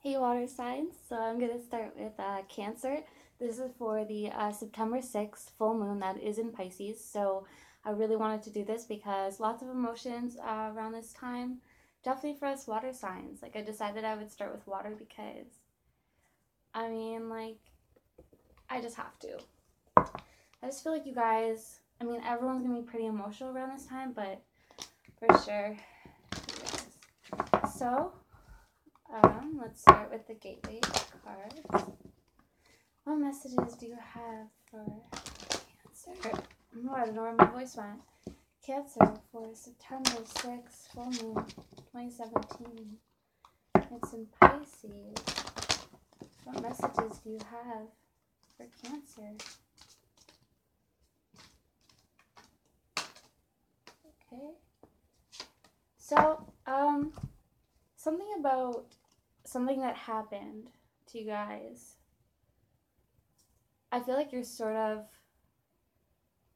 Hey, water signs. So I'm going to start with Cancer. This is for the September 6th full moon that is in Pisces. So I really wanted to do this because lots of emotions around this time. Definitely for us water signs. Like, I decided I would start with water because, I just have to. I just feel like you guys, everyone's going to be pretty emotional around this time, but for sure. So, let's start with the gateway cards. What messages do you have for Cancer? Oh, I don't know where my voice went. Cancer for September 6th, full moon, 2017. It's in Pisces. What messages do you have for Cancer? Okay. So, something about something that happened to you guys. I feel like you're sort of,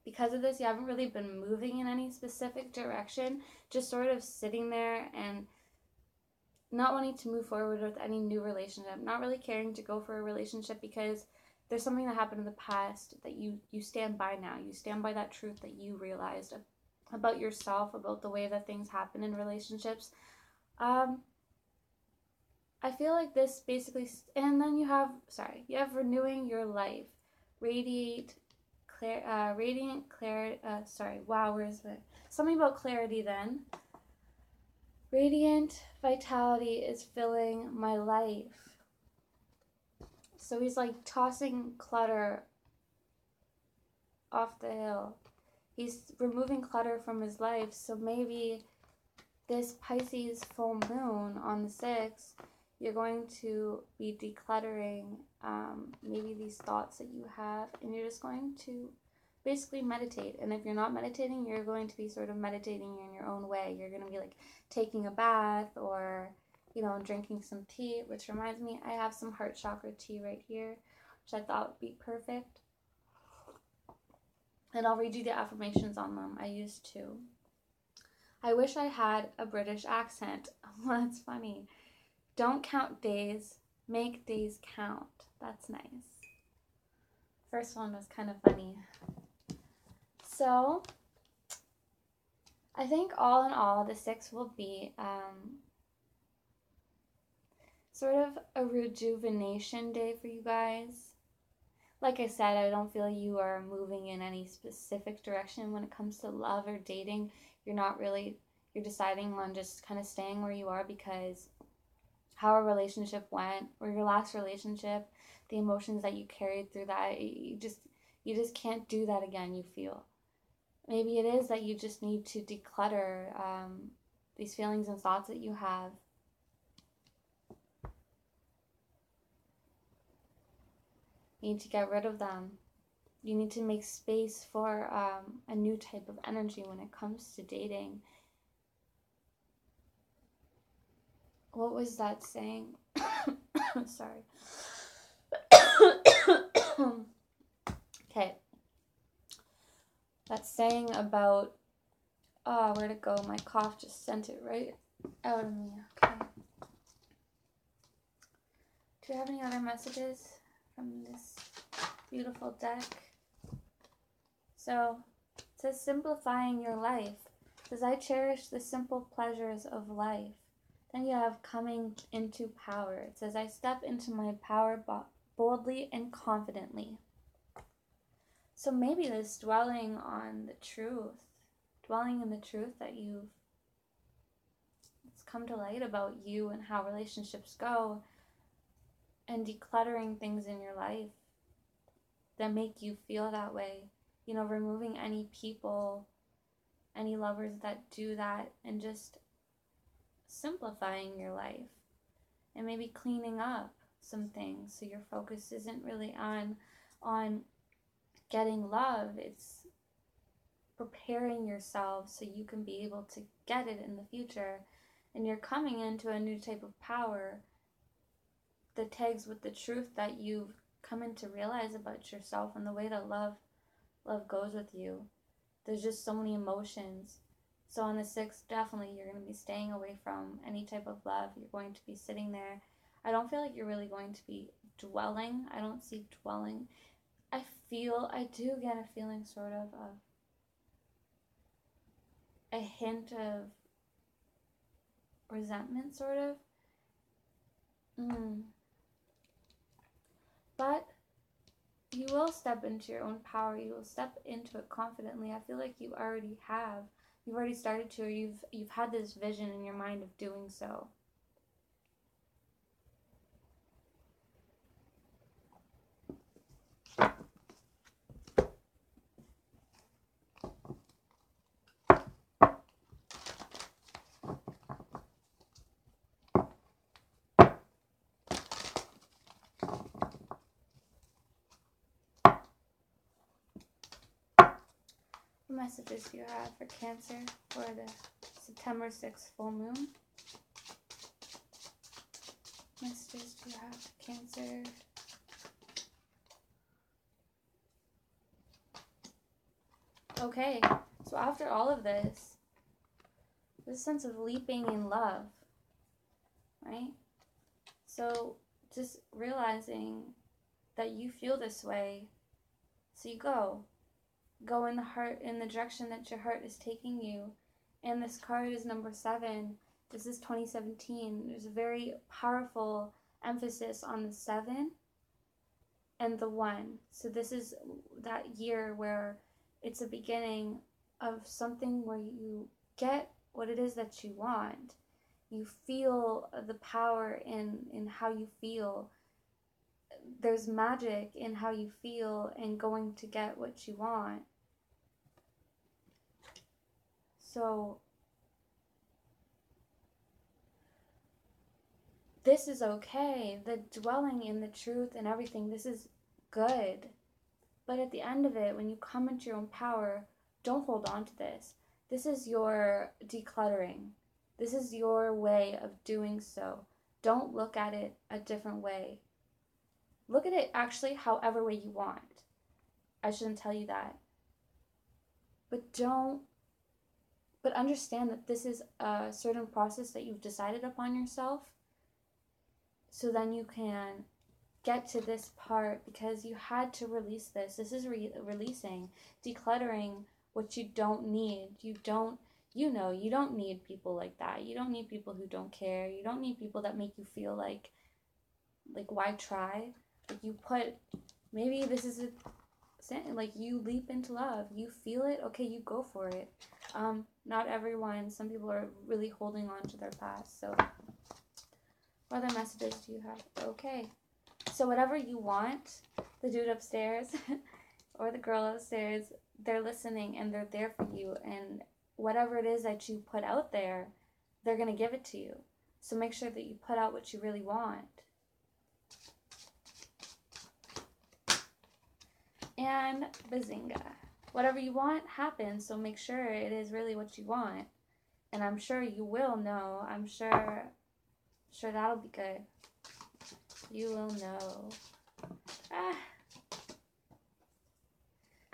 because of this, you haven't really been moving in any specific direction, just sort of sitting there and not wanting to move forward with any new relationship, not really caring to go for a relationship because there's something that happened in the past that you stand by now. You stand by that truth that you realized about yourself, about the way that things happen in relationships. Um, I feel like this basically, and then you have renewing your life, radiant clarity. Wow, where is it? Something about clarity then. Radiant vitality is filling my life. So he's like tossing clutter off the hill. He's removing clutter from his life. So maybe this Pisces full moon on the 6th, you're going to be decluttering maybe these thoughts that you have, and you're just going to basically meditate. And if you're not meditating, you're going to be sort of meditating in your own way. You're going to be like taking a bath or, drinking some tea, which reminds me, I have some heart chakra tea right here, which I thought would be perfect. And I'll read you the affirmations on them. I used to. I wish I had a British accent. Well, that's funny. Don't count days, make days count. That's nice. First one was kind of funny. So, I think all in all, the 6 will be sort of a rejuvenation day for you guys. Like I said, I don't feel you are moving in any specific direction when it comes to love or dating. You're deciding on just kind of staying where you are because how a relationship went or your last relationship, the emotions that you carried through that, you just can't do that again, you feel. Maybe it is that you just need to declutter these feelings and thoughts that you have. You need to get rid of them. You need to make space for a new type of energy when it comes to dating. What was that saying? Sorry. Okay. That saying about, where'd it go? My cough just sent it right out of me. Okay. Do you have any other messages from this beautiful deck? So, it says simplifying your life. It says, I cherish the simple pleasures of life. Then you have coming into power. It says, I step into my power boldly and confidently. So maybe this dwelling on the truth, dwelling in the truth that it's come to light about you and how relationships go, and decluttering things in your life that make you feel that way. Removing any people, any lovers that do that, and just simplifying your life and maybe cleaning up some things so your focus isn't really on getting love. It's preparing yourself so you can be able to get it in the future, and you're coming into a new type of power that tags with the truth that you've come in to realize about yourself and the way that love goes with you. There's just so many emotions. So on the 6th, definitely you're going to be staying away from any type of love. You're going to be sitting there. I don't feel like you're really going to be dwelling. I don't see dwelling. I do get a feeling sort of a hint of resentment, sort of. But you will step into your own power. You will step into it confidently. I feel like you already have. You've already started to, or you've had this vision in your mind of doing so. What messages do you have for Cancer for the September 6th full moon? Messages do you have for Cancer? Okay, so after all of this sense of leaping in love, right? So just realizing that you feel this way, so you go in the heart, in the direction that your heart is taking you. And this card is number 7. This is 2017. There's a very powerful emphasis on the 7 and the 1. So this is that year where it's a beginning of something where you get what it is that you want. You feel the power in how you feel. There's magic in how you feel and going to get what you want. So this is okay. The dwelling in the truth and everything, this is good. But at the end of it, when you come into your own power, don't hold on to this. This is your decluttering. This is your way of doing so. Don't look at it a different way. Look at it actually however way you want. I shouldn't tell you that. But understand that this is a certain process that you've decided upon yourself. So then you can get to this part because you had to release this. This is releasing, decluttering what you don't need. You don't need people like that. You don't need people who don't care. You don't need people that make you feel like why try? Like you put, maybe this is like you leap into love. You feel it, okay, you go for it. Not everyone, some people are really holding on to their past. So what other messages do you have? Okay. So whatever you want, the dude upstairs or the girl upstairs, they're listening and they're there for you. And whatever it is that you put out there, they're going to give it to you. So make sure that you put out what you really want. And bazinga. Whatever you want happens, so make sure it is really what you want. And I'm sure you will know. I'm sure that'll be good. You will know.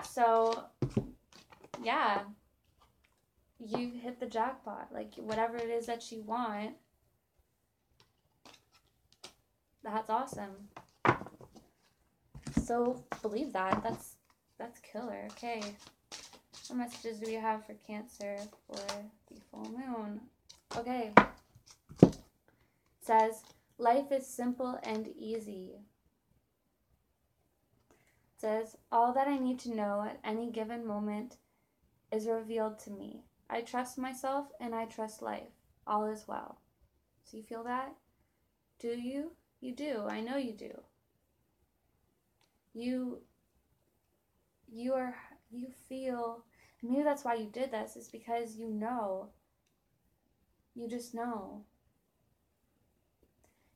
So, yeah. You hit the jackpot. Like, whatever it is that you want, that's awesome. So, believe that. That's killer. Okay. What messages do we have for Cancer for the full moon? Okay. It says, life is simple and easy. It says, all that I need to know at any given moment is revealed to me. I trust myself and I trust life. All is well. So you feel that? Do you? You do. I know you do. You feel, maybe that's why you did this, is because you know. You just know.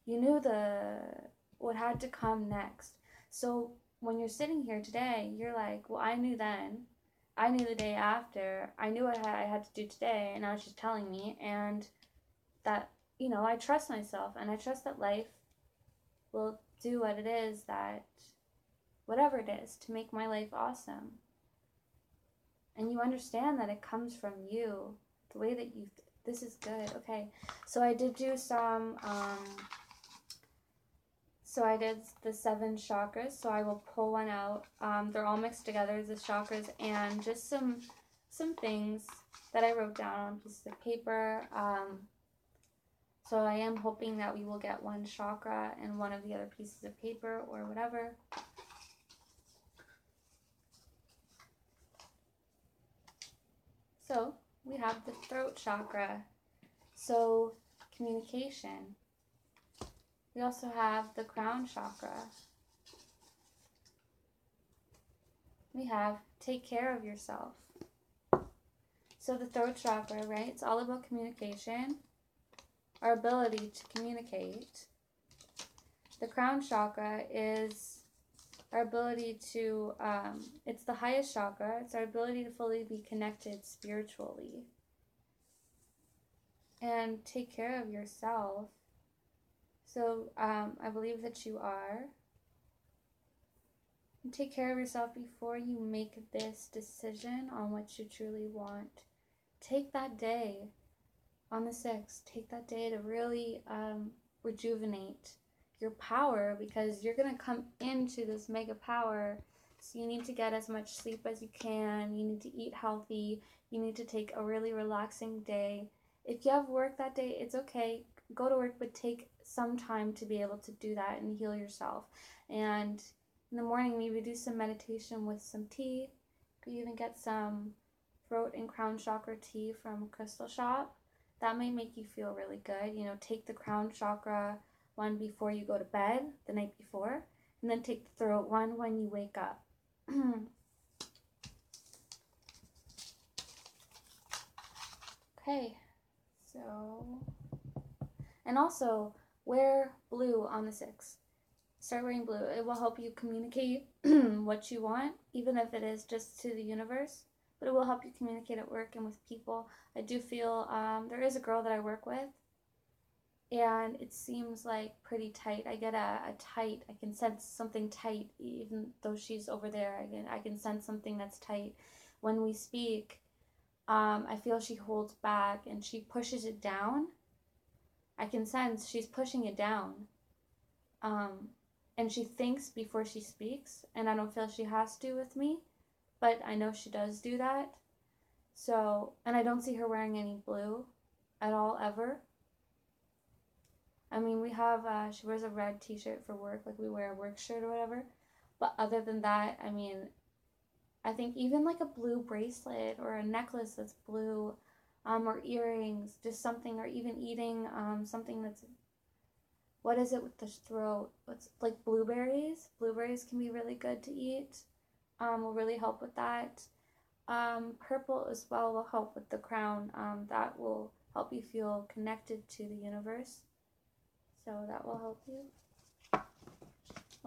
You knew what had to come next. So when you're sitting here today, you're like, well, I knew then. I knew the day after. I knew what I had to do today, and now she's telling me, and that, I trust myself, and I trust that life will do what it is that, whatever it is, to make my life awesome. And you understand that it comes from you, the way that this is good. Okay, so I did do some So I did the 7 chakras, so I will pull one out. They're all mixed together, the chakras, and just some things that I wrote down on pieces of paper. So I am hoping that we will get one chakra and one of the other pieces of paper or whatever. So we have the throat chakra, so communication. We also have the crown chakra. We have take care of yourself. So the throat chakra, right? It's all about communication, our ability to communicate. The crown chakra is our ability to, it's the highest chakra. It's our ability to fully be connected spiritually. And take care of yourself. So I believe that you are. And take care of yourself before you make this decision on what you truly want. Take that day on the 6th. Take that day to really rejuvenate your power, because you're going to come into this mega power. So you need to get as much sleep as you can. You need to eat healthy. You need to take a really relaxing day. If you have work that day, it's okay. Go to work, but take some time to be able to do that and heal yourself. And in the morning, maybe do some meditation with some tea. You could even get some throat and crown chakra tea from a crystal shop. That might make you feel really good. You know, take the crown chakra one before you go to bed the night before, and then take the throat one when you wake up. Okay, so, and also wear blue on the 6th. Start wearing blue. It will help you communicate what you want, even if it is just to the universe. But it will help you communicate at work and with people. I do feel there is a girl that I work with, and it seems like pretty tight. I get a tight. I can sense something tight, even though she's over there. I can sense something that's tight. When we speak, I feel she holds back and she pushes it down. I can sense she's pushing it down. And she thinks before she speaks, and I don't feel she has to with me, but I know she does do that. So, and I don't see her wearing any blue at all, ever. I mean, we have, she wears a red t-shirt for work, like we wear a work shirt or whatever. But other than that, I mean, I think even like a blue bracelet or a necklace that's blue, or earrings, just something, or even eating something that's, what is it with the throat? It's like blueberries. Blueberries can be really good to eat. Will really help with that. Purple as well will help with the crown. That will help you feel connected to the universe. So that will help you.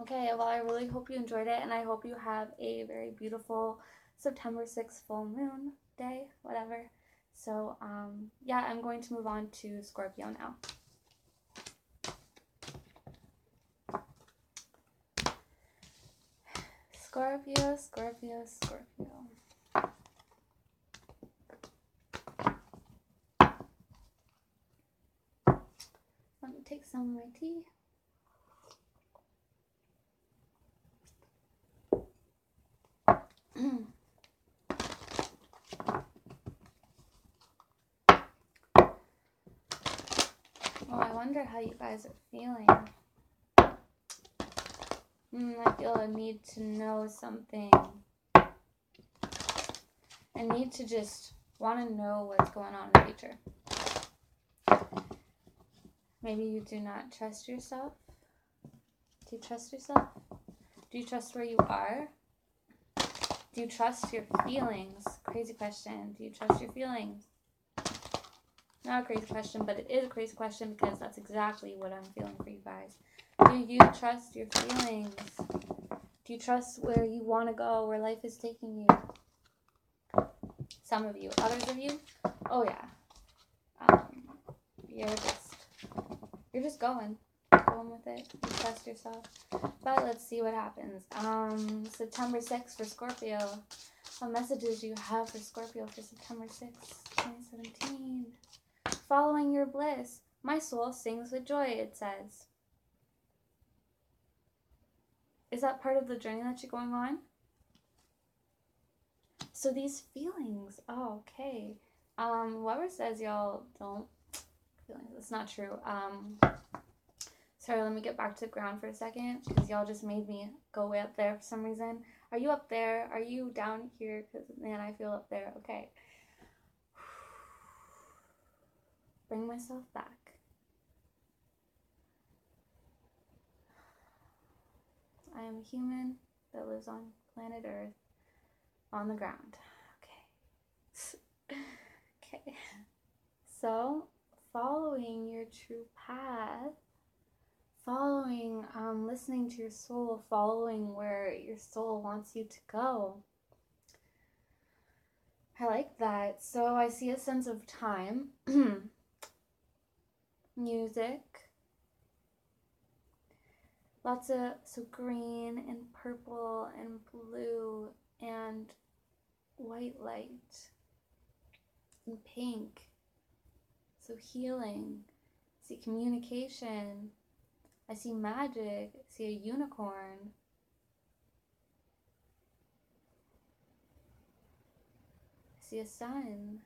Okay, well, I really hope you enjoyed it, and I hope you have a very beautiful September 6th full moon day, whatever. So, yeah, I'm going to move on to Scorpio now. Scorpio, Scorpio, Scorpio. Let me take some of my tea. Well, I wonder how you guys are feeling. I feel a need to know something. I need to just want to know what's going on in the future. Maybe you do not trust yourself. Do you trust yourself? Do you trust where you are? Do you trust your feelings? Crazy question. Do you trust your feelings? Not a crazy question, but it is a crazy question because that's exactly what I'm feeling for you guys. Do you trust your feelings? Do you trust where you want to go, where life is taking you? Some of you. Others of you? Oh, yeah. You're just going with it. You trust yourself. But let's see what happens. September 6th for Scorpio. What messages do you have for Scorpio for September 6th, 2017? Following your bliss. My soul sings with joy, it says. Is that part of the journey that you're going on? So these feelings, oh, okay. Whoever says y'all don't feelings, it's not true. Sorry, let me get back to the ground for a second because y'all just made me go way up there for some reason. Are you up there? Are you down here? Because, man, I feel up there. Okay. Bring myself back. I am a human that lives on planet Earth on the ground. Okay. Okay. So, following your true path, following, listening to your soul, following where your soul wants you to go. I like that. So I see a sense of time, music, lots of, so green and purple and blue and white light and pink. So healing. I see communication. I see magic. I see a unicorn. I see a sun.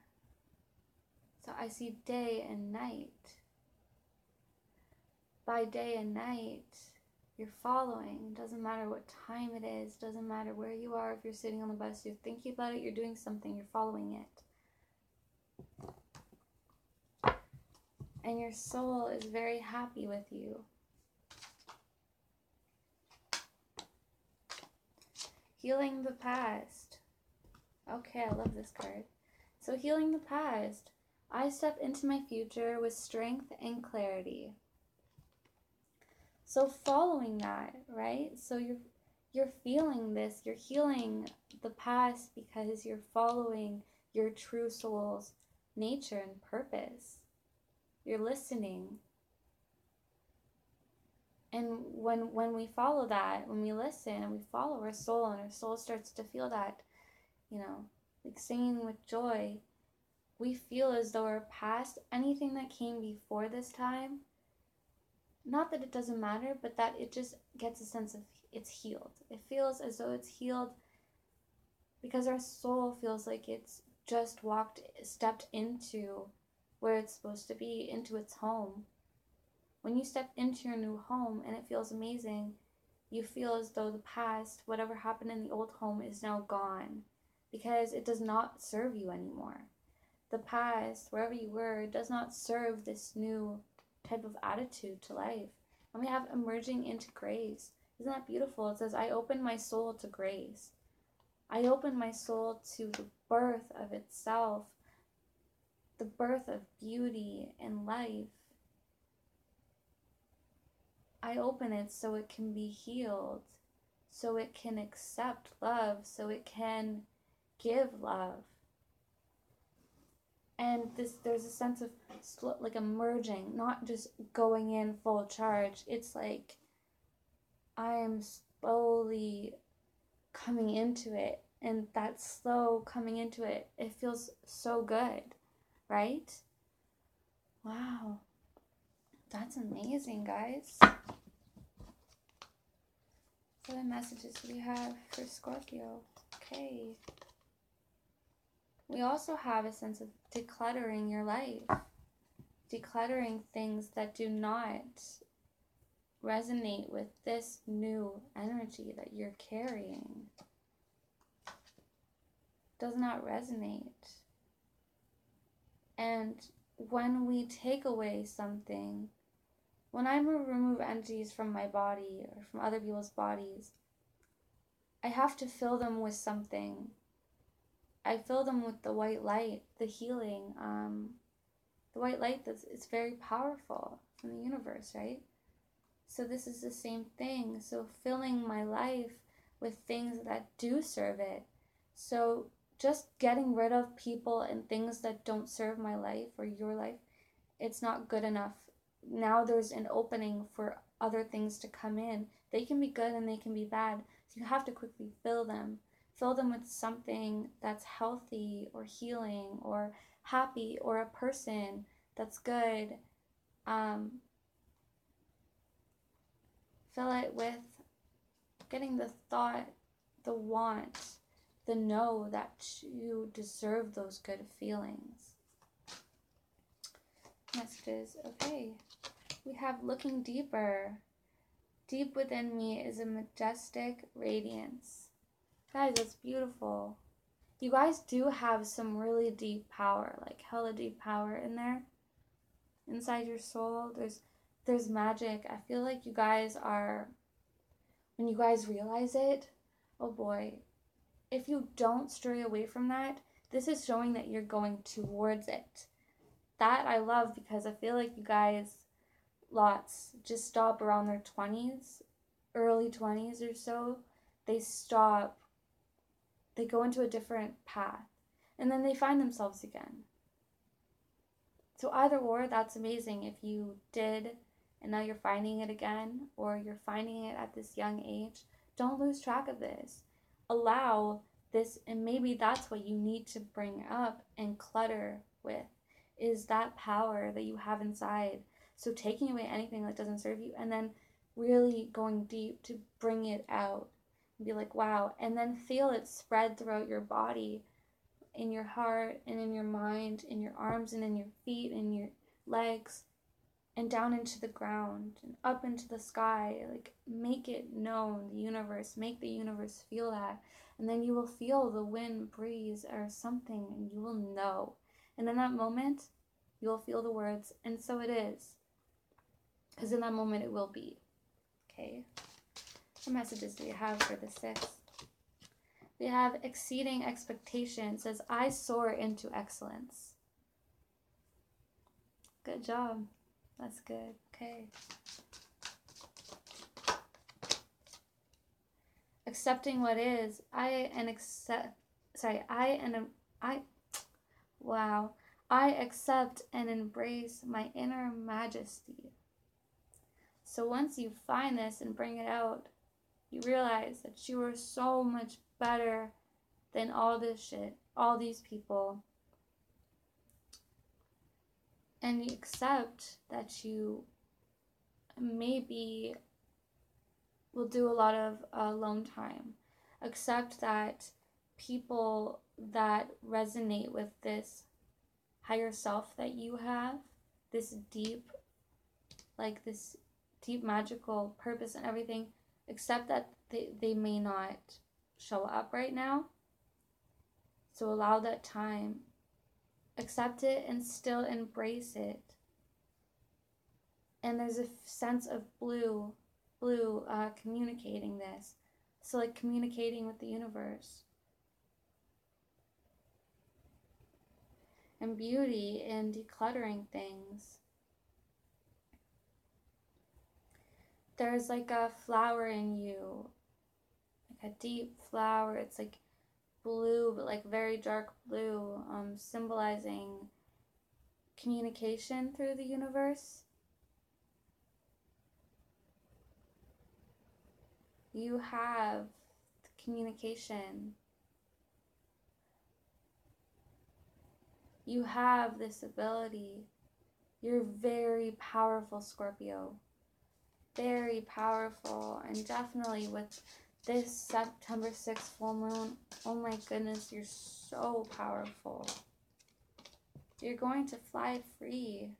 So I see day and night. By day and night, you're following. Doesn't matter what time it is. Doesn't matter where you are. If you're sitting on the bus, you're thinking about it, you're doing something, you're following it. And your soul is very happy with you. Healing the past. Okay, I love this card. So healing the past. I step into my future with strength and clarity. So following that, right? So you're feeling this. You're healing the past because you're following your true soul's nature and purpose. You're listening. And when we follow that, when we listen and we follow our soul and our soul starts to feel that, like singing with joy, we feel as though our past, anything that came before this time, not that it doesn't matter, but that it just gets a sense of it's healed. It feels as though it's healed because our soul feels like it's just stepped into where it's supposed to be, into its home. When you step into your new home and it feels amazing, you feel as though the past, whatever happened in the old home, is now gone because it does not serve you anymore. The past, wherever you were, does not serve this new type of attitude to life. And we have emerging into grace. Isn't that beautiful? It says, I open my soul to grace. I open my soul to the birth of itself, the birth of beauty and life. I open it so it can be healed, so it can accept love, so it can give love. And there's a sense of like emerging, not just going in full charge. It's like I am slowly coming into it, and that slow coming into it, it feels so good, right? Wow, that's amazing, guys. What other messages do we have for Scorpio? Okay. We also have a sense of decluttering your life. Decluttering things that do not resonate with this new energy that you're carrying. Does not resonate. And when we take away something, when I remove energies from my body or from other people's bodies, I have to fill them with something. I fill them with the white light, the healing, the white light it's very powerful from the universe, right? So this is the same thing. So filling my life with things that do serve it. So just getting rid of people and things that don't serve my life or your life, it's not good enough. Now there's an opening for other things to come in. They can be good and they can be bad. So you have to quickly fill them. Fill them with something that's healthy or healing or happy or a person that's good. Fill it with getting the thought, the want, the know that you deserve those good feelings. Messages. Okay. We have looking deeper. Deep within me is a majestic radiance. Guys, that's beautiful. You guys do have some really deep power, like hella deep power in there. Inside your soul, there's magic. I feel like you guys are, when you guys realize it, oh boy, if you don't stray away from that, this is showing that you're going towards it. That I love, because I feel like you guys, lots, just stop around their 20s, early 20s or so. They stop, they go into a different path, and then they find themselves again. So either or, that's amazing. If you did, and now you're finding it again, or you're finding it at this young age, don't lose track of this. Allow this, and maybe that's what you need to bring up and clutter with, is that power that you have inside. So taking away anything that doesn't serve you, and then really going deep to bring it out and be like, wow, and then feel it spread throughout your body, in your heart and in your mind, in your arms and in your feet and your legs, and down into the ground and up into the sky. Like, make it known, the universe, make the universe feel that. And then you will feel the wind, breeze, or something, and you will know. And in that moment, you will feel the words, and so it is. Because in that moment, it will be. Okay? What messages do we have for the 6th? We have exceeding expectations. It says, I soar into excellence. Good job. That's good. Okay. Accepting what is. I accept and embrace my inner majesty. So once you find this and bring it out, you realize that you are so much better than all this shit, all these people. And you accept that you maybe will do a lot of alone time. Accept that people that resonate with this higher self that you have, this deep magical purpose and everything, accept that they may not show up right now. So allow that time. Accept it and still embrace it. And there's a sense of blue communicating this. So like communicating with the universe. And beauty in decluttering things. There's like a flower in you. Like a deep flower. It's like blue, but like very dark blue, symbolizing communication through the universe. You have communication. You have this ability. You're very powerful, Scorpio. Very powerful. And definitely with this September 6th full moon, oh my goodness, you're so powerful. You're going to fly free.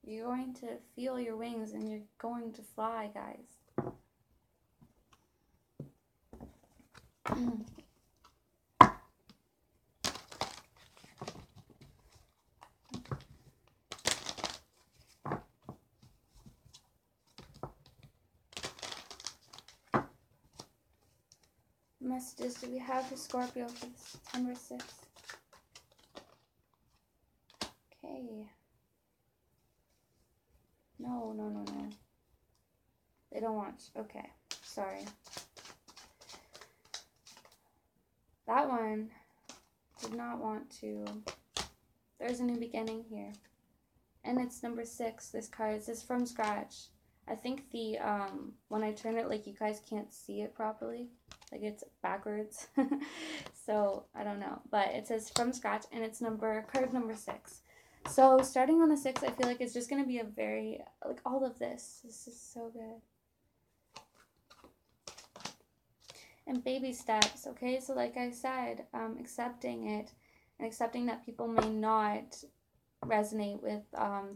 You're going to feel your wings and you're going to fly, guys. Messages do we have for Scorpio for September 6th? Okay. No. They don't want. Okay. Sorry. That one did not want to. There's a new beginning here. And it's number 6, this card. It says from scratch. I think the, when I turn it, like, you guys can't see it properly. Like, it's backwards. So, I don't know. But it says from scratch, and it's card number 6. So, starting on the 6th, I feel like it's just going to be a very, like, all of this. This is so good. And baby steps, okay? So like I said, accepting it and accepting that people may not resonate with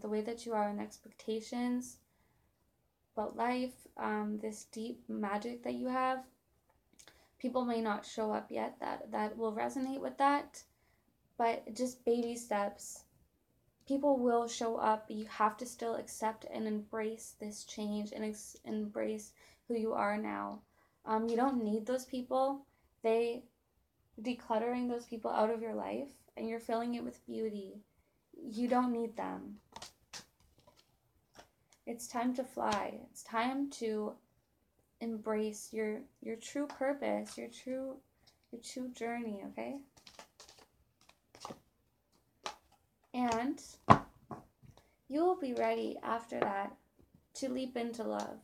the way that you are and expectations about life, this deep magic that you have. People may not show up yet that will resonate with that, but just baby steps. People will show up, but you have to still accept and embrace this change and embrace who you are now. You don't need those people. Decluttering those people out of your life and you're filling it with beauty. You don't need them. It's time to fly. It's time to embrace your true purpose, your true journey, okay? And you will be ready after that to leap into love,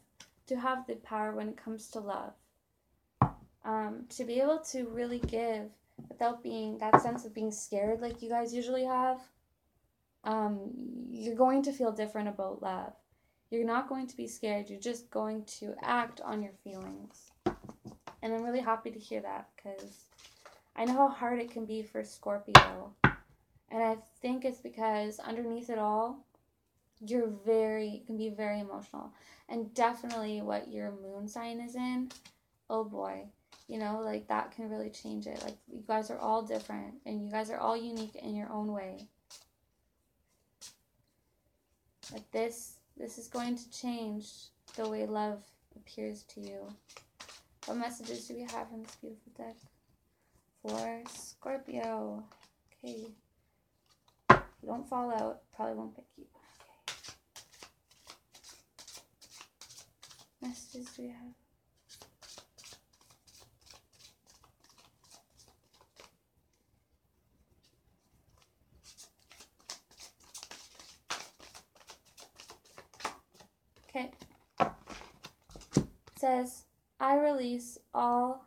to have the power when it comes to love, to be able to really give without being that sense of being scared like you guys usually have. You're going to feel different about love. You're not going to be scared. You're just going to act on your feelings. And I'm really happy to hear that because I know how hard it can be for Scorpio. And I think it's because underneath it all, you can be very emotional. And definitely what your moon sign is in, oh boy, like that can really change it. Like you guys are all different and you guys are all unique in your own way. But this is going to change the way love appears to you. What messages do we have in this beautiful deck for Scorpio? Okay. You don't fall out, probably won't pick you. Okay. Messages do we have? Okay. It says, I release all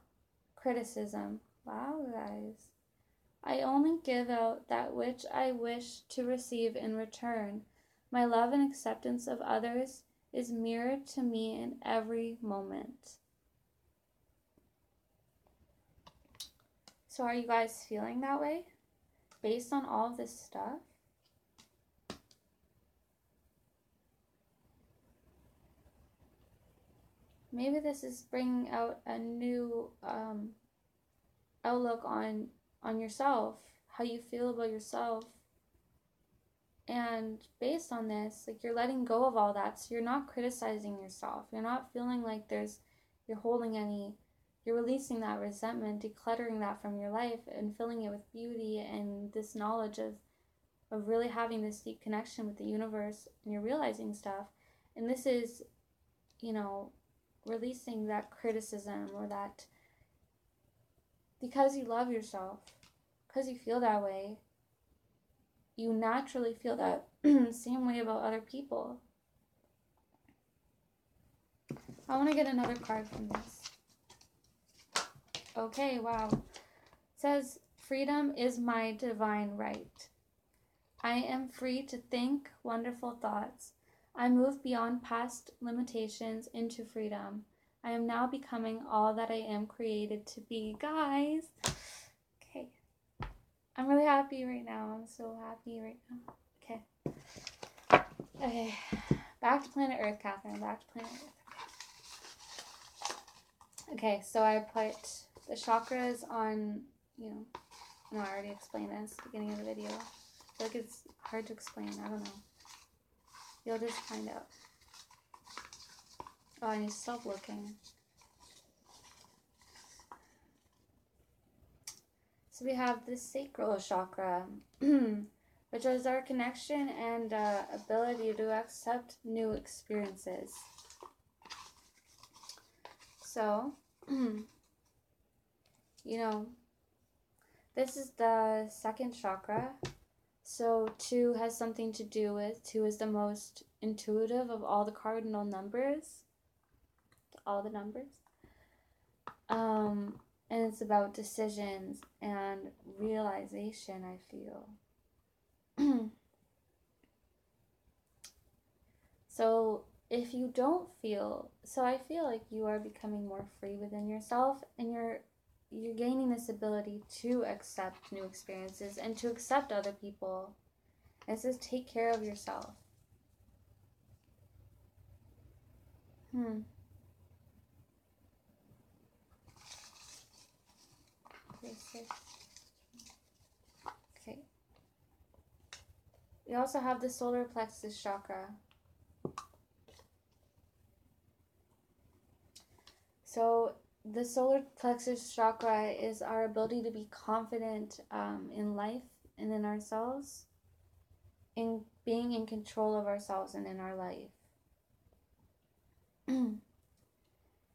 criticism. Wow, guys. I only give out that which I wish to receive in return. My love and acceptance of others is mirrored to me in every moment. So are you guys feeling that way? Based on all of this stuff? Maybe this is bringing out a new outlook on yourself, how you feel about yourself. And based on this, like you're letting go of all that, so you're not criticizing yourself. You're not feeling like you're holding any, you're releasing that resentment, decluttering that from your life and filling it with beauty and this knowledge of really having this deep connection with the universe, and you're realizing stuff. And this is, releasing that criticism or that, because you love yourself, because you feel that way, you naturally feel that same way about other people. I want to get another card from this. Okay, wow. It says, freedom is my divine right. I am free to think wonderful thoughts. I move beyond past limitations into freedom. I am now becoming all that I am created to be. Guys, okay. I'm really happy right now. I'm so happy right now. Okay. Okay. Back to planet Earth, Catherine. Back to planet Earth. Okay, so I put the chakras on, I already explained this at the beginning of the video. I feel like it's hard to explain. I don't know. You'll just find out. Oh, I need to stop looking. So we have the sacral chakra, which is our connection and ability to accept new experiences. So, this is the second chakra. So 2 has something to do with, 2 is the most intuitive of all the cardinal numbers. All the numbers. And it's about decisions and realization, I feel. So if you don't feel, so I feel like you are becoming more free within yourself, and you're gaining this ability to accept new experiences and to accept other people. And it says take care of yourself. Okay. We also have the solar plexus chakra. So the solar plexus chakra is our ability to be confident in life and in ourselves, in being in control of ourselves and in our life.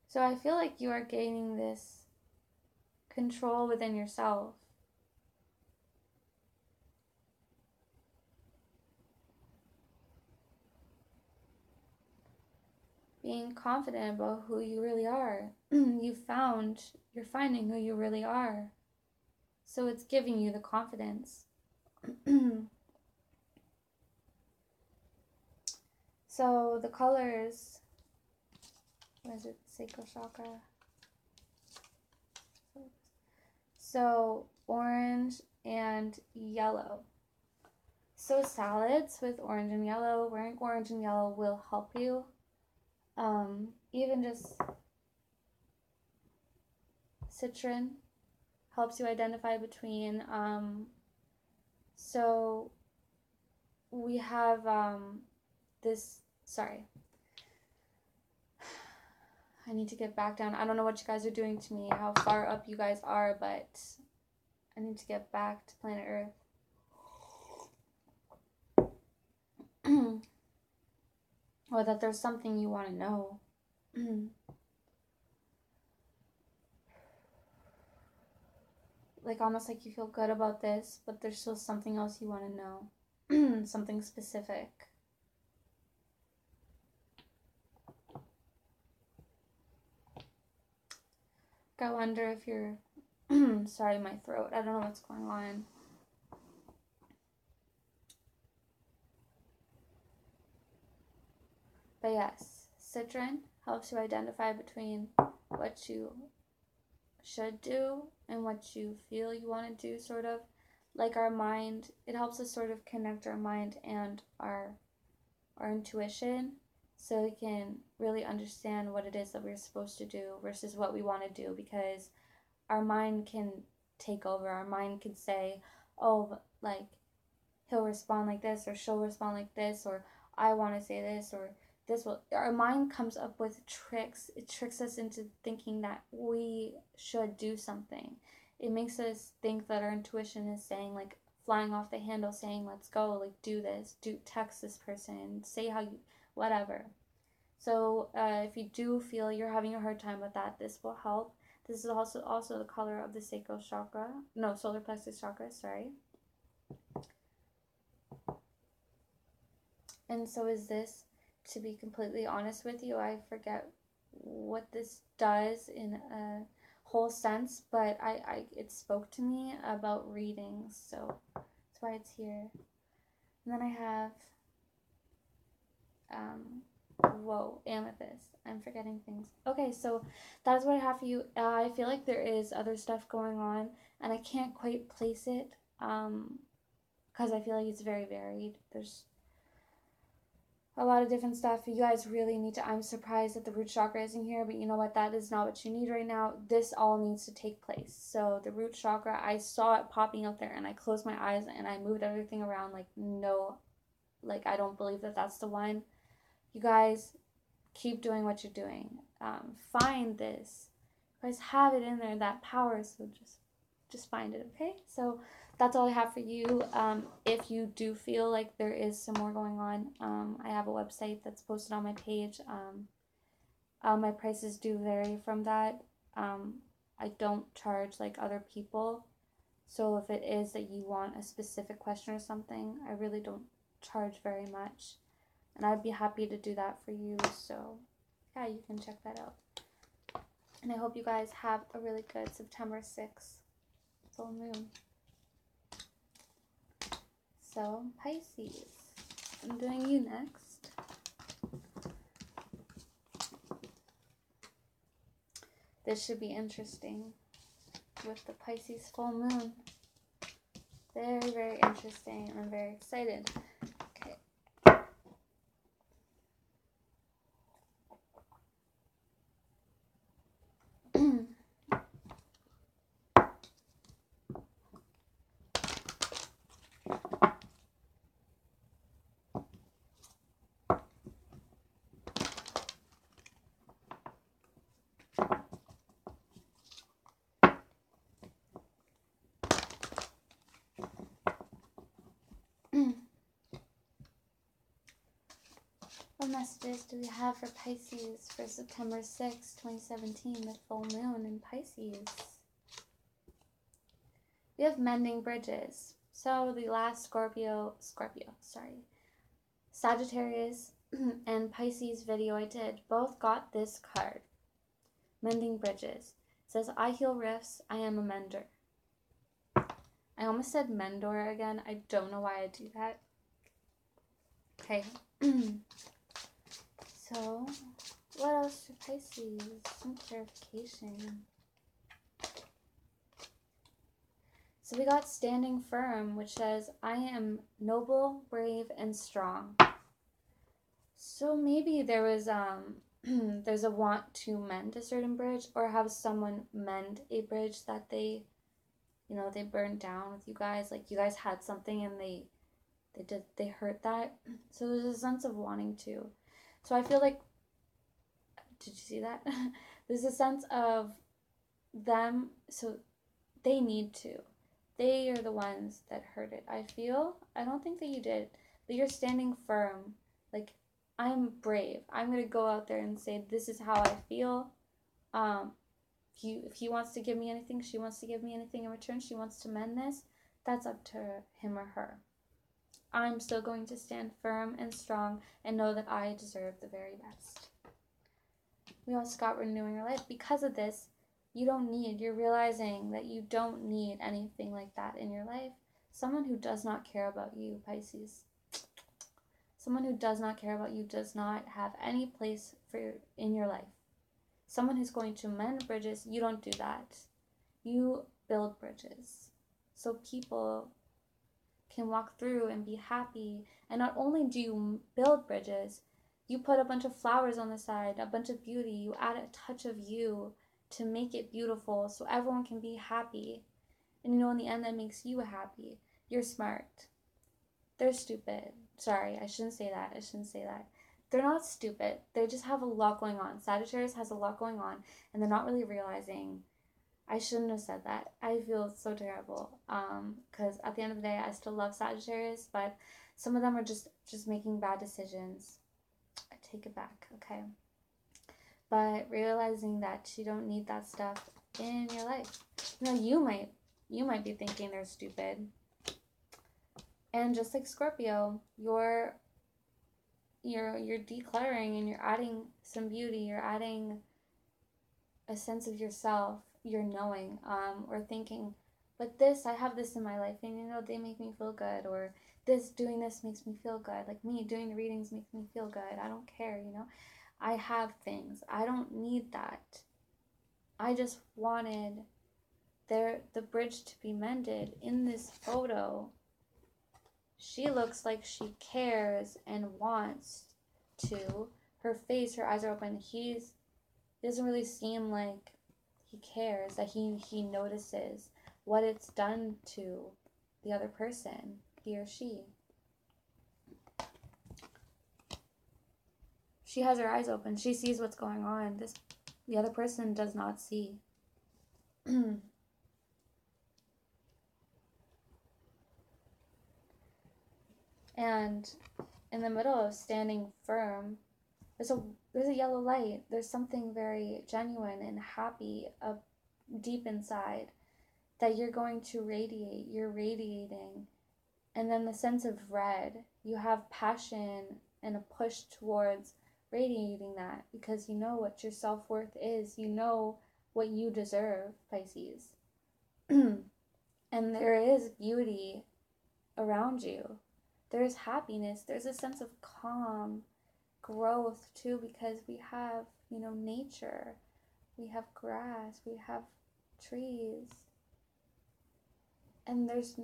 So I feel like you are gaining this control within yourself. Being confident about who you really are. You're finding who you really are. So it's giving you the confidence. So the colors, what is it, sacral chakra? So orange and yellow. So salads with orange and yellow, wearing orange and yellow will help you. Even just citron helps you identify between. So we have this, sorry. I need to get back down. I don't know what you guys are doing to me, how far up you guys are, but I need to get back to planet Earth. Or that there's something you want to know. Like almost like you feel good about this, but there's still something else you want to know. Something specific. I wonder if you're sorry, my throat. I don't know what's going on. But yes, citron helps you identify between what you should do and what you feel you want to do, sort of. Like our mind, it helps us sort of connect our mind and our intuition, so we can really understand what it is that we're supposed to do versus what we want to do, because our mind can take over. Our mind can say, oh, like he'll respond like this, or she'll respond like this, or I want to say this, or this will. Our mind comes up with tricks. It tricks us into thinking that we should do something. It makes us think that our intuition is saying, like, flying off the handle, saying, let's go, like, do this, text this person, say how you, whatever. So if you do feel you're having a hard time with that, this will help. This is also the color of the sacral chakra. No, solar plexus chakra, sorry. And so is this, to be completely honest with you. I forget what this does in a whole sense, but it spoke to me about readings, so that's why it's here. And then I have amethyst. I'm forgetting things. Okay, so that's what I have for you. I feel like there is other stuff going on, and I can't quite place it, because I feel like it's very varied. There's a lot of different stuff. You guys really need to, I'm surprised that the root chakra isn't here, but you know what, that is not what you need right now. This all needs to take place. So the root chakra, I saw it popping out there, and I closed my eyes and I moved everything around like, no, like I don't believe that that's the one. You guys keep doing what you're doing. Find this. You guys have it in there, that power, so just find it, okay? So that's all I have for you. If you do feel like there is some more going on, I have a website that's posted on my page. My prices do vary from that. I don't charge like other people. So if it is that you want a specific question or something, I really don't charge very much. And I'd be happy to do that for you. So yeah, you can check that out. And I hope you guys have a really good September 6th full moon. So Pisces, I'm doing you next. This should be interesting with the Pisces full moon. Very, very interesting. I'm very excited. Okay. What messages do we have for Pisces for September 6, 2017, the full moon in Pisces? We have mending bridges. So the last Sagittarius and Pisces video I did both got this card. Mending bridges. It says, I heal rifts, I am a mender. I almost said Mendor again. I don't know why I do that. Okay. So, what else for Pisces? Some clarification. So we got standing firm, which says, I am noble, brave, and strong. So maybe there was there's a want to mend a certain bridge, or have someone mend a bridge that they burned down with you guys. Like you guys had something and they hurt that. So there's a sense of wanting to. So I feel like, did you see that? There's a sense of them, so they need to. They are the ones that hurt it. I don't think that you did, but you're standing firm. Like, I'm brave. I'm going to go out there and say, this is how I feel. If he wants to give me anything, she wants to give me anything in return, she wants to mend this, that's up to him or her. I'm still going to stand firm and strong and know that I deserve the very best. We also got renewing your life. Because of this, you're realizing that you don't need anything like that in your life. Someone who does not care about you, Pisces. Someone who does not care about you does not have any place in your life. Someone who's going to mend bridges, you don't do that. You build bridges. So people can walk through and be happy. And not only do you build bridges, you put a bunch of flowers on the side, a bunch of beauty. You add a touch of you to make it beautiful so everyone can be happy. And in the end, that makes you happy. You're smart. They're stupid. Sorry, I shouldn't say that. They're not stupid. They just have a lot going on. Sagittarius has a lot going on, and they're not really realizing. I shouldn't have said that. I feel so terrible. Because at the end of the day, I still love Sagittarius, but some of them are just making bad decisions. I take it back, okay? But realizing that you don't need that stuff in your life. You might be thinking they're stupid. And just like Scorpio, you're decluttering and you're adding some beauty, you're adding a sense of yourself, you're knowing, or thinking, but I have this in my life and they make me feel good, or doing this makes me feel good, like me doing the readings makes me feel good, I don't care, I have things, I don't need that. I just wanted the bridge to be mended. In this photo, she looks like she cares and wants to. Her face, her eyes are open. He doesn't really seem like he cares, that he notices what it's done to the other person, he or she. She has her eyes open. She sees what's going on. The other person does not see. And in the middle of standing firm, there's a yellow light. There's something very genuine and happy up deep inside that you're going to radiate. You're radiating. And then the sense of red, you have passion and a push towards radiating that, because you know what your self-worth is. You know what you deserve, Pisces. And there is beauty around you. There's happiness. There's a sense of calm, growth too, because we have, nature. we have grass, we have trees, and it's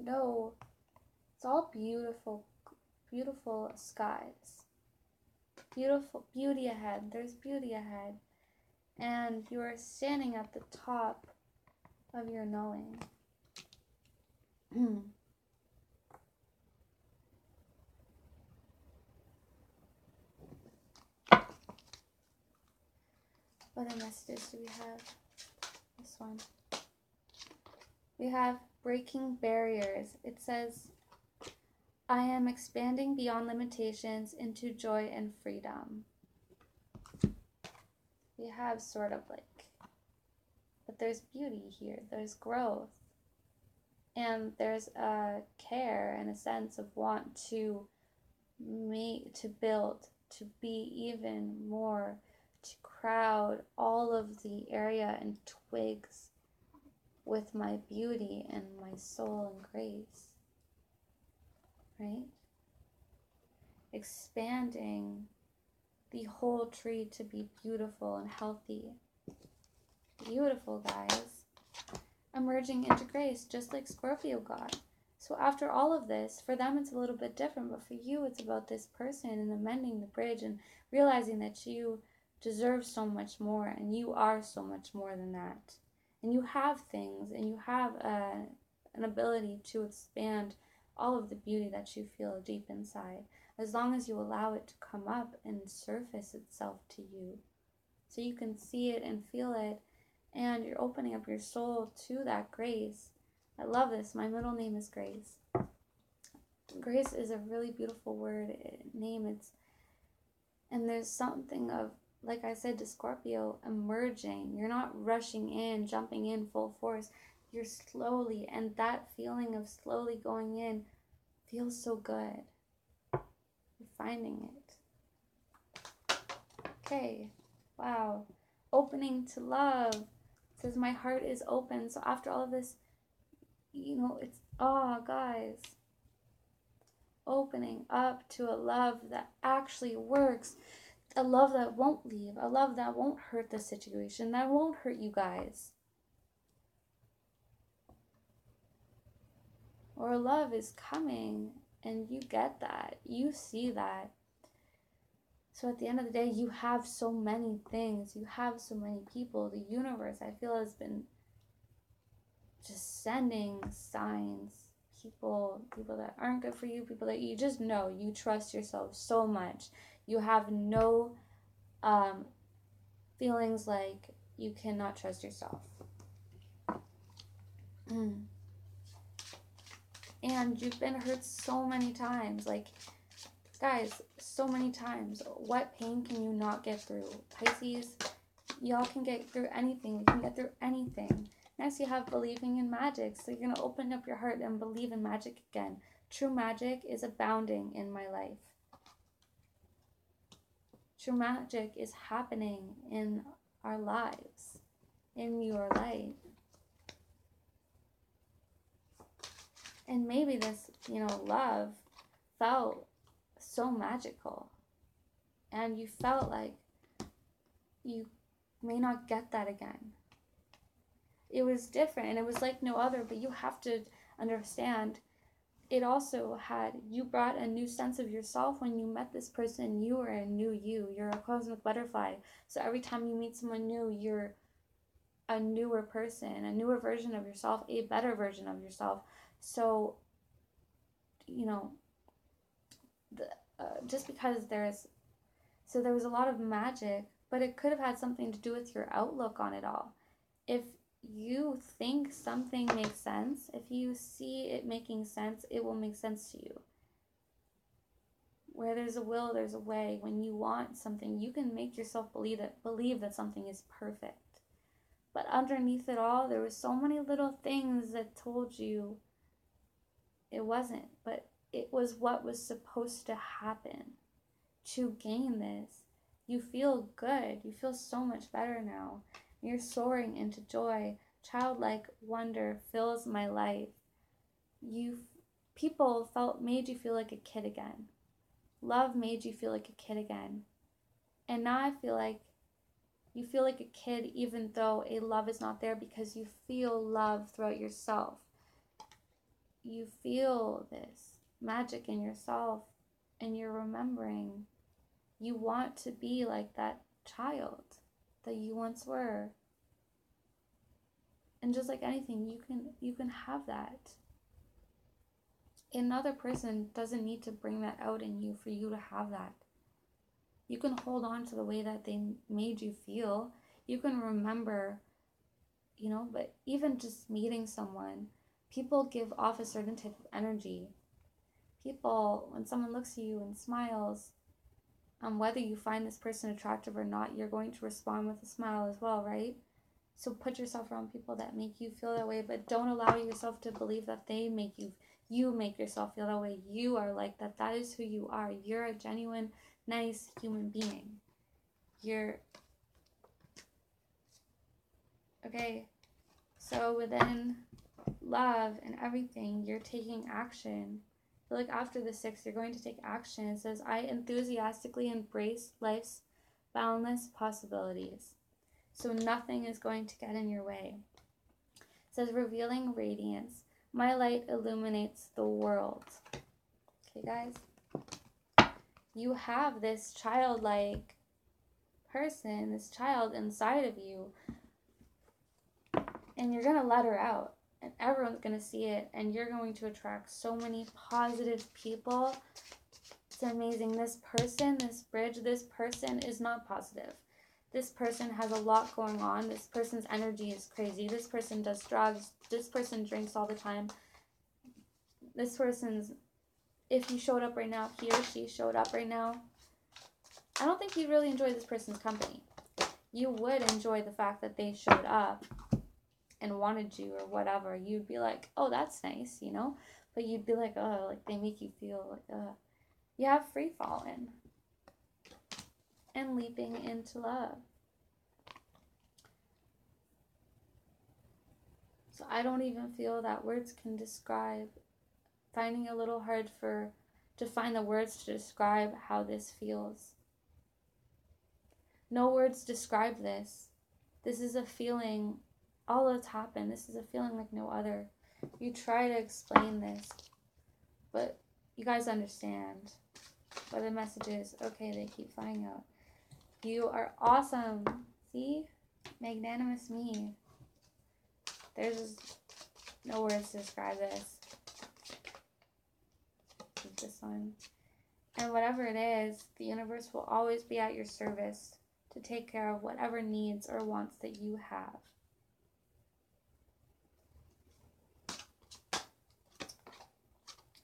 all beautiful, beautiful skies. Beautiful beauty ahead. There's beauty ahead. And you are standing at the top of your knowing. What other messages do we have? This one. We have breaking barriers. It says, I am expanding beyond limitations into joy and freedom. We have sort of like, but there's beauty here. There's growth. And there's a care and a sense of want to build, to be even more, to crowd all of the area and twigs with my beauty and my soul and grace. Right? Expanding the whole tree to be beautiful and healthy. Beautiful, guys. Emerging into grace, just like Scorpio got. So after all of this, for them it's a little bit different, but for you it's about this person and amending the bridge and realizing that you deserve so much more and you are so much more than that. And you have things and you have an ability to expand all of the beauty that you feel deep inside, as long as you allow it to come up and surface itself to you. So you can see it and feel it, and you're opening up your soul to that grace. I love this. My middle name is Grace. Grace is a really beautiful name. And there's something of, like I said to Scorpio, emerging. You're not rushing in, jumping in full force. You're slowly, and that feeling of slowly going in feels so good. You're finding it. Okay. Wow. Opening to love. It says my heart is open. So after all of this, it's, guys. Opening up to a love that actually works. A love that won't leave. A love that won't hurt the situation. That won't hurt you guys. Or love is coming and you get that. You see that. So at the end of the day, you have so many things. You have so many people. The universe, I feel, has been just sending signs. People that aren't good for you, people that you just know. You trust yourself so much. You have no feelings like you cannot trust yourself. And you've been hurt so many times. Like, guys, so many times. What pain can you not get through? Pisces, y'all can get through anything. We can get through anything. Next, you have believing in magic. So you're going to open up your heart and believe in magic again. True magic is abounding in my life. True magic is happening in our lives, in your life. And maybe this, love felt so magical. And you felt like you may not get that again. It was different and it was like no other, but you have to understand it also you brought a new sense of yourself when you met this person. You were a new you. You're a cosmic butterfly. So every time you meet someone new, you're a newer person, a newer version of yourself, a better version of yourself. So, just because there was a lot of magic, but it could have had something to do with your outlook on it all. If you think something makes sense, if you see it making sense, it will make sense to you. Where there's a will, there's a way. When you want something, you can make yourself believe that something is perfect. But underneath it all, there were so many little things that told you it wasn't, but it was what was supposed to happen to gain this. You feel good. You feel so much better now. You're soaring into joy. Childlike wonder fills my life. People made you feel like a kid again. Love made you feel like a kid again. And now I feel like You feel like a kid even though a love is not there, because you feel love throughout yourself. You feel this magic in yourself, and you're remembering. You want to be like that child that you once were. And just like anything, you can have that. Another person doesn't need to bring that out in you for you to have that. You can hold on to the way that they made you feel. You can remember, but even just meeting someone, people give off a certain type of energy. People, when someone looks at you and smiles, whether you find this person attractive or not, you're going to respond with a smile as well, right? So put yourself around people that make you feel that way, but don't allow yourself to believe that they make you make yourself feel that way. You are like that. That is who you are. You're a genuine, nice human being. Okay, so within love and everything, you're taking action. I feel like after the 6, you're going to take action. It says, I enthusiastically embrace life's boundless possibilities. So nothing is going to get in your way. It says, revealing radiance. My light illuminates the world. Okay, guys? You have this childlike person, this child inside of you, and you're going to let her out. And everyone's going to see it, and you're going to attract so many positive people. It's amazing. This person, this bridge, this person is not positive. This person has a lot going on. This person's energy is crazy. This person does drugs. This person drinks all the time. This person's, if he showed up right now, he or she showed up right now, I don't think you'd really enjoy this person's company. You would enjoy the fact that they showed up and wanted you or whatever. You'd be like, oh, that's nice, But you'd be like, oh, like they make you feel like, you have free falling and leaping into love. So I don't even feel that words can describe, finding a little hard to find the words to describe how this feels. No words describe this. This is a feeling, all that's happened, this is a feeling like no other. You try to explain this, but you guys understand. But the message is, okay, they keep flying out. You are awesome. See? Magnanimous me. There's just no words to describe this. This one. And whatever it is, the universe will always be at your service to take care of whatever needs or wants that you have.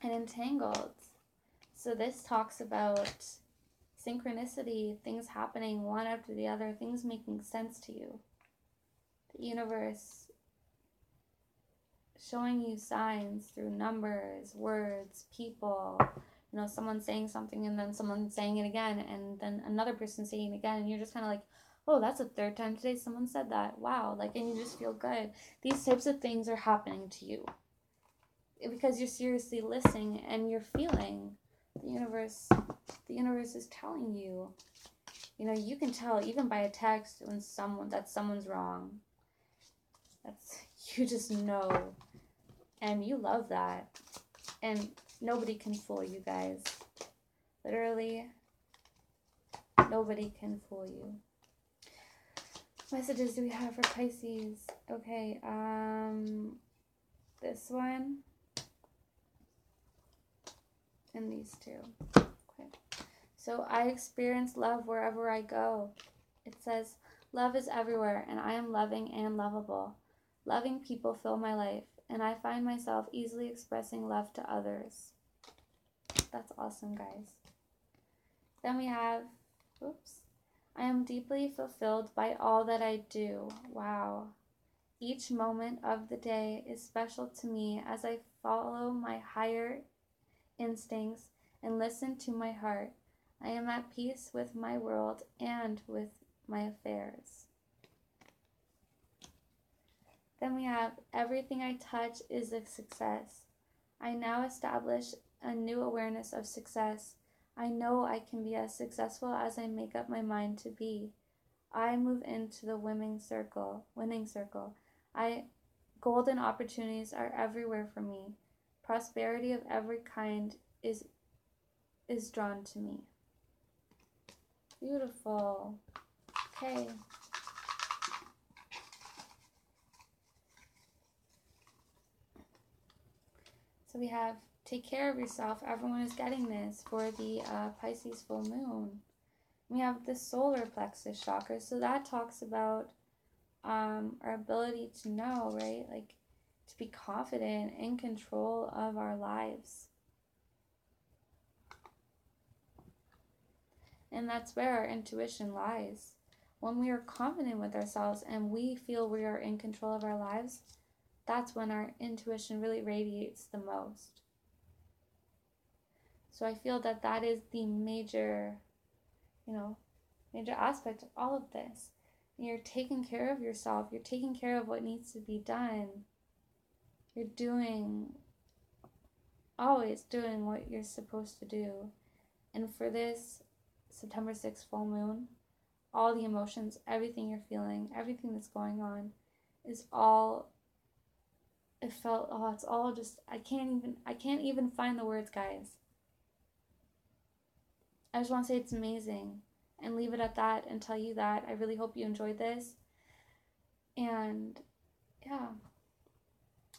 And entangled. So this talks about synchronicity, things happening one after the other, things making sense to you. The universe showing you signs through numbers, words, people, someone saying something and then someone saying it again and then another person saying it again, and you're just kind of like, oh, that's the 3rd time today someone said that. Wow, and you just feel good. These types of things are happening to you because you're seriously listening and you're feeling. The universe is telling you. You can tell even by a text when someone's wrong. You just know. And you love that. And nobody can fool you guys. Literally, nobody can fool you. Messages do we have for Pisces? Okay, this one. And these two. Okay. So I experience love wherever I go. It says, love is everywhere, and I am loving and lovable. Loving people fill my life, and I find myself easily expressing love to others. That's awesome, guys. Then we have, I am deeply fulfilled by all that I do. Wow. Each moment of the day is special to me as I follow my higher instincts and listen to my heart. I am at peace with my world and with my affairs. Then we have, everything I touch is a success. I now establish a new awareness of success. I know I can be as successful as I make up my mind to be. I move into the winning circle. Golden opportunities are everywhere for me. Prosperity of every kind is drawn to me. Beautiful. Okay. So we have take care of yourself. Everyone is getting this for the Pisces full moon. We have the solar plexus chakra. So that talks about our ability to know, right? Like to be confident, in control of our lives. And that's where our intuition lies. When we are confident with ourselves and we feel we are in control of our lives, that's when our intuition really radiates the most. So I feel that that is the major, major aspect of all of this. You're taking care of yourself. You're taking care of what needs to be done. You're always doing what you're supposed to do. And for this September 6th full moon, all the emotions, everything you're feeling, everything that's going on is all, it's all just, I can't even find the words, guys. I just want to say it's amazing and leave it at that and tell you that I really hope you enjoyed this. And yeah,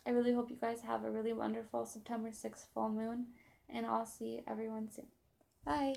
I really hope you guys have a really wonderful September 6th full moon, and I'll see everyone soon. Bye.